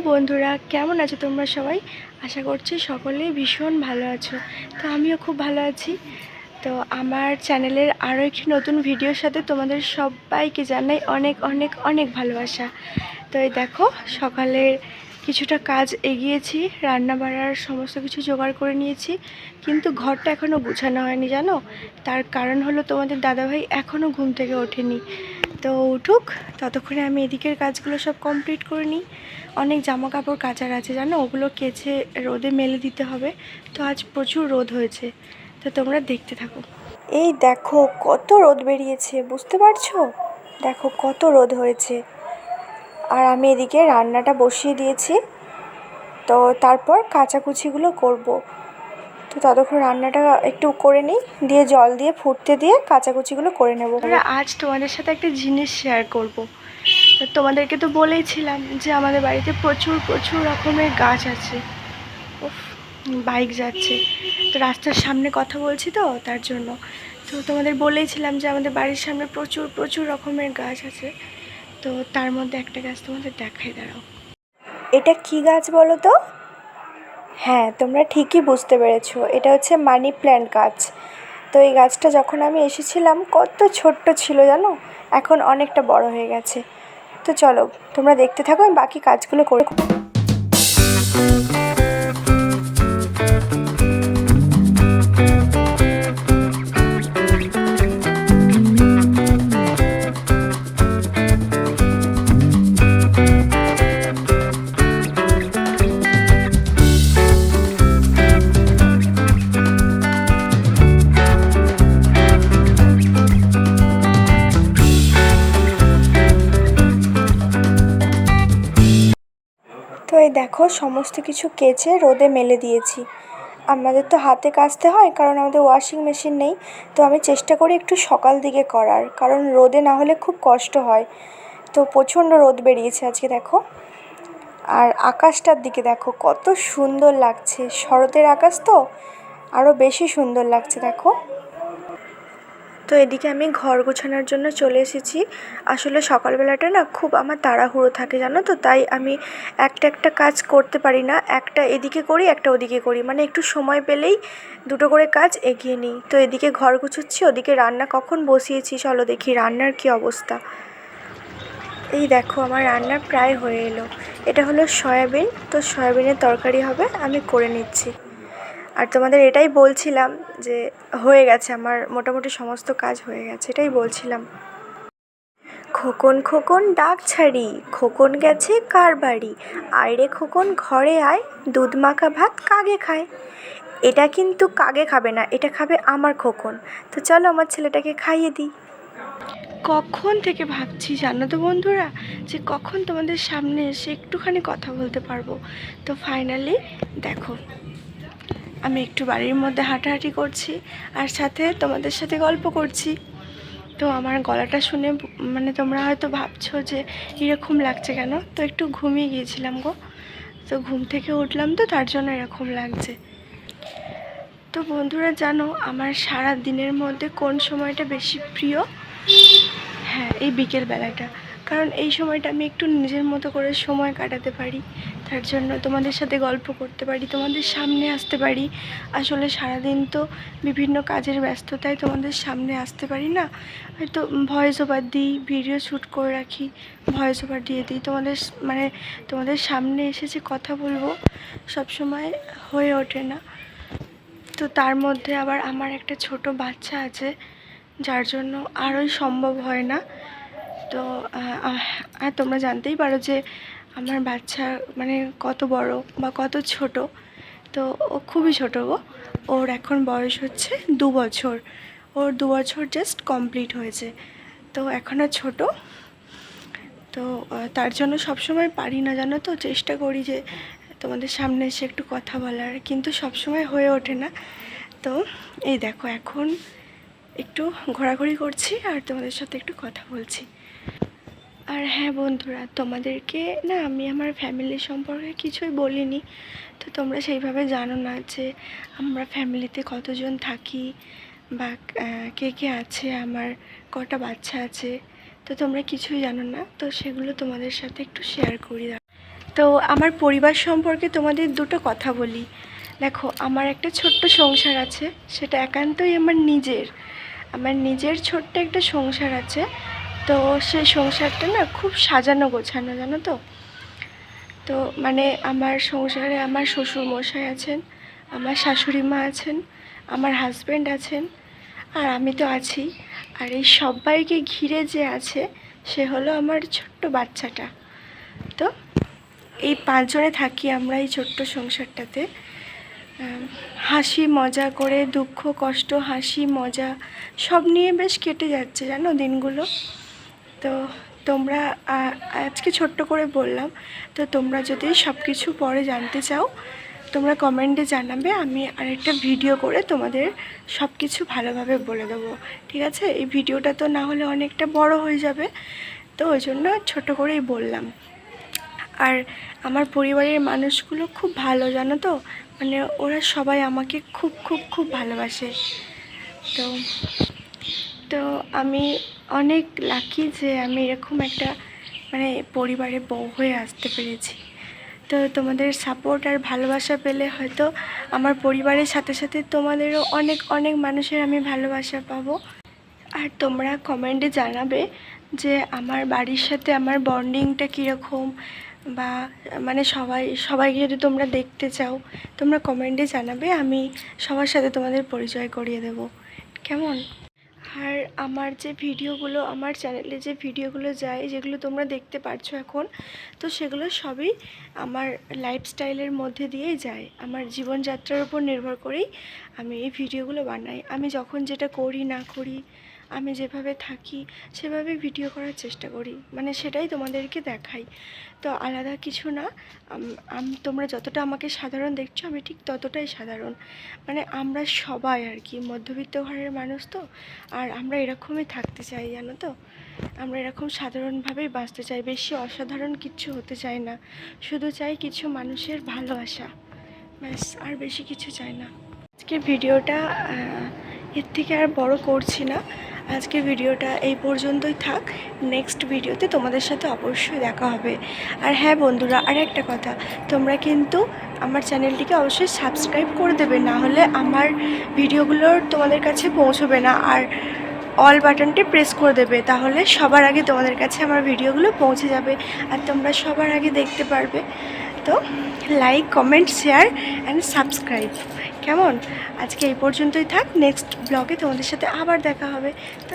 বন্ধুরা, কেমন আছো তোমরা সবাই? আশা করছি সকলেই ভীষণ ভালো আছো। তো আমিও খুব ভালো আছি। তো আমার চ্যানেলের আরও একটি নতুন ভিডিওর সাথে তোমাদের সবাইকে জানাই অনেক অনেক অনেক ভালোবাসা। তো এই দেখো, সকালের কিছুটা কাজ এগিয়েছি, রান্না বাড়ার সমস্ত কিছু জোগাড় করে নিয়েছি, কিন্তু ঘরটা এখনও গুছানো হয়নি জানো। তার কারণ হলো তোমাদের দাদাভাই এখনও ঘুম থেকে ওঠেনি। তো উঠুক, ততক্ষণে আমি এদিকের কাজগুলো সব কমপ্লিট করে নিই। অনেক জামা কাপড় কাচার আছে জানো, ওগুলো কেচে রোদে মেলে দিতে হবে। তো আজ প্রচুর রোদ হয়েছে, তো তোমরা দেখতে থাকো। এই দেখো কত রোদ বেরিয়েছে, বুঝতে পারছো? দেখো কত রোদ হয়েছে। আর আমি এদিকে রান্নাটা বসিয়ে দিয়েছি, তো তারপর কাচাকুচিগুলো করব। তো ততক্ষণ রান্নাটা একটু করে নিই, দিয়ে জল দিয়ে ফুটতে দিয়ে কাচাকুচিগুলো করে নেব। আজ তোমাদের সাথে একটা জিনিস শেয়ার করব। তোমাদেরকে তো বলেইছিলাম যে আমাদের বাড়িতে প্রচুর প্রচুর রকমের গাছ আছে। উফ, বাইক যাচ্ছে তো রাস্তার সামনে, কথা বলছি তো তার জন্য। তো তোমাদের বলেইছিলাম যে আমাদের বাড়ির সামনে প্রচুর প্রচুর রকমের গাছ আছে। তো তার মধ্যে একটা গাছ তোমাদের দেখাই, দাঁড়াও। এটা কি গাছ বলো তো? হ্যাঁ, তোমরা ঠিকই বুঝতে পেরেছো, এটা হচ্ছে মানি প্ল্যান্ট গাছ। তো এই গাছটা যখন আমি এসেছিলাম কত ছোট্ট ছিল জানো, এখন অনেকটা বড় হয়ে গেছে। তো চলো তোমরা দেখতে থাকো, আমি বাকি কাজগুলো করে। তো এই দেখো, সমস্ত কিছু কেচে রোদে মেলে দিয়েছি। আমাদের তো হাতে কাচতে হয়, কারণ আমাদের ওয়াশিং মেশিন নেই। তো আমি চেষ্টা করি একটু সকাল দিকে করার, কারণ রোদে না হলে খুব কষ্ট হয়। তো প্রচণ্ড রোদ বেরিয়েছে আজকে দেখো। আর আকাশটার দিকে দেখো কত সুন্দর লাগছে, শরতের আকাশ তো আরও বেশি সুন্দর লাগছে দেখো। তো এদিকে আমি ঘর গোছানোর জন্য চলে এসেছি। আসলে সকালবেলাটা না খুব আমার তাড়াহুড়ো থাকে জানো তো, তাই আমি একটা একটা কাজ করতে পারি না, একটা এদিকে করি একটা ওদিকে করি, মানে একটু সময় পেলেই দুটো করে কাজ এগিয়ে নিই। তো এদিকে ঘর গুছোচ্ছি, ওদিকে রান্না কখন বসিয়েছি, চলো দেখি রান্নার কী অবস্থা। এই দেখো আমার রান্না প্রায় হয়ে এলো। এটা হলো সয়াবিন, তো সয়াবিনের তরকারি হবে, আমি করে নিচ্ছি। আর তোমাদের এটাই বলছিলাম যে হয়ে গেছে, আমার মোটামুটি সমস্ত কাজ হয়ে গেছে, এটাই বলছিলাম। খোকন খোকন ডাক ছাড়ি, খোকন গেছে কার বাড়ি, আয় রে খোকন ঘরে আয়, দুধ মাখা ভাত কাগে খায়। এটা কিন্তু কাগে খাবে না, এটা খাবে আমার খোকন। তো চলো আমার ছেলেটাকে খাইয়ে দিই। কখন থেকে ভাবছি জানো তো বন্ধুরা, যে কখন তোমাদের সামনে এসে একটুখানি কথা বলতে পারবো। তো ফাইনালি দেখো, আমি একটু বাড়ির মধ্যে হাঁটাহাঁটি করছি, আর সাথে তোমাদের সাথে গল্প করছি। তো আমার গলাটা শুনে মানে তোমরা হয়তো ভাবছো যে এরকম লাগছে কেন। তো একটু ঘুমিয়ে গিয়েছিলাম গো, তো ঘুম থেকে উঠলাম, তো তার জন্য এরকম লাগছে। তো বন্ধুরা জানো আমার সারা দিনের মধ্যে কোন সময়টা বেশি প্রিয়? হ্যাঁ, এই বিকেলবেলাটা। কারণ এই সময়টা আমি একটু নিজের মতো করে সময় কাটাতে পারি, তার জন্য তোমাদের সাথে গল্প করতে পারি, তোমাদের সামনে আসতে পারি। আসলে সারাদিন তো বিভিন্ন কাজের ব্যস্ততায় তোমাদের সামনে আসতে পারি না, হয়তো ভয়েস ওভার দিই, ভিডিও শ্যুট করে রাখি, ভয়েস ওভার দিয়ে দিই। তোমাদের মানে তোমাদের সামনে এসে যে কথা বলবো সব সময় হয়ে ওঠে না। তো তার মধ্যে আবার আমার একটা ছোট বাচ্চা আছে, যার জন্য আরোই সম্ভব হয় না। তো আর তোমরা জানতেই পারো যে আমার বাচ্চা মানে কত বড় বা কত ছোট। তো ও খুবই ছোটো গো, ওর এখন বয়স হচ্ছে 2 বছর, ওর 2 বছর জাস্ট কমপ্লিট হয়েছে। তো এখনও ছোট। তো তার জন্য সবসময় পারি না জানো তো, চেষ্টা করি যে তোমাদের সামনে এসে একটু কথা বলার, কিন্তু সবসময় হয়ে ওঠে না। তো এই দেখো এখন একটু ঘোরাঘুরি করছি আর তোমাদের সাথে একটু কথা বলছি। আর হ্যাঁ বন্ধুরা, তোমাদেরকে না আমি আমার ফ্যামিলি সম্পর্কে কিছুই বলিনি। তো তোমরা সেইভাবে জানো না যে আমরা ফ্যামিলিতে কতজন থাকি বা কে কে আছে, আমার কটা বাচ্চা আছে। তো তোমরা কিছুই জানো না, তো সেগুলো তোমাদের সাথে একটু শেয়ার করি। তো আমার পরিবার সম্পর্কে তোমাদের দুটো কথা বলি। দেখো, আমার একটা ছোট্ট সংসার আছে, সেটা একান্তই আমার নিজের ছোট্ট একটা সংসার আছে। তো সেই সংসারটা না খুব সাজানো গোছানো, জানো তো। তো মানে আমার সংসারে আমার শ্বশুর মশাই আছেন, আমার শাশুড়ি মা আছেন, আমার হাজব্যান্ড আছেন, আর আমি তো আছি। আর এই সবাইকে ঘিরে যে আছে সে হলো আমার ছোট্ট বাচ্চাটা। তো এই 5 জনে থাকি আমরা এই ছোট্ট সংসারটাতে। হাসি মজা করে, দুঃখ কষ্ট, হাসি মজা সব নিয়ে বেশ কেটে যাচ্ছে, জানো, দিনগুলো। তো তোমরা আজকে ছোট্ট করে বললাম, তো তোমরা যদি সব কিছু পরে জানতে চাও তোমরা কমেন্টে জানাবে, আমি আরেকটা ভিডিও করে তোমাদের সব কিছু ভালোভাবে বলে দেবো, ঠিক আছে? এই ভিডিওটা তো না হলে অনেকটা বড় হয়ে যাবে, তো ওই জন্য ছোটো করেই বললাম। আর আমার পরিবারের মানুষগুলো খুব ভালো, জানো তো, মানে ওরা সবাই আমাকে খুব খুব খুব ভালোবাসে। তো তো আমি অনেক লাকি যে আমি এরকম একটা মানে পরিবারে বউ হয়ে আসতে পেরেছি। তো তোমাদের সাপোর্ট আর ভালোবাসা পেলে হয়তো আমার পরিবারের সাথে সাথে তোমাদেরও অনেক অনেক মানুষের আমি ভালোবাসা পাবো। আর তোমরা কমেন্টে জানাবে যে আমার বাড়ির সাথে আমার বন্ডিংটা কীরকম, বা মানে সবাইকে যদি তোমরা দেখতে চাও তোমরা কমেন্টে জানাবে, আমি সবার সাথে তোমাদের পরিচয় করিয়ে দেব, কেমন? আর আমার যে ভিডিওগুলো, আমার চ্যানেলে যে ভিডিওগুলো যায়, যেগুলো তোমরা দেখতে পারছো এখন, তো সেগুলো সবই আমার লাইফস্টাইলের মধ্যে দিয়েই যায়, আমার জীবনযাত্রার উপর নির্ভর করেই আমি এই ভিডিওগুলো বানাই। আমি যখন যেটা করি না করি, আমি যেভাবে থাকি সেভাবে ভিডিও করার চেষ্টা করি, মানে সেটাই তোমাদেরকে দেখাই। তো আলাদা কিছু না। তোমরা যতটা আমাকে সাধারণ দেখছো আমি ঠিক ততটাই সাধারণ। মানে আমরা সবাই আর কি মধ্যবিত্ত ঘরের মানুষ, তো আর আমরা এরকমই থাকতে চাই, জানো তো। আমরা এরকম সাধারণভাবেই বাঁচতে চাই, বেশি অসাধারণ কিচ্ছু হতে চাই না, শুধু চাই কিছু মানুষের ভালোবাসা, ব্যাস, আর বেশি কিছু চাই না। আজকের ভিডিওটা এর থেকে আর বড় করছি না, আজকের ভিডিওটা এই পর্যন্তই থাক। নেক্সট ভিডিওতে তোমাদের সাথে অবশ্যই দেখা হবে। আর হ্যাঁ বন্ধুরা, আর একটা কথা, তোমরা কিন্তু আমার চ্যানেলটিকে অবশ্যই সাবস্ক্রাইব করে দেবে, না হলে আমার ভিডিওগুলোর তোমাদের কাছে পৌঁছবে না। আর অল বাটনটি প্রেস করে দেবে, তাহলে সবার আগে তোমাদের কাছে আমার ভিডিওগুলো পৌঁছে যাবে আর তোমরা সবার আগে দেখতে পারবে। তো like, comment, share and subscribe, কেমন? আজকে এই পর্যন্তই থাক, নেক্সট ব্লগে তোমাদের সাথে আবার দেখা হবে। তো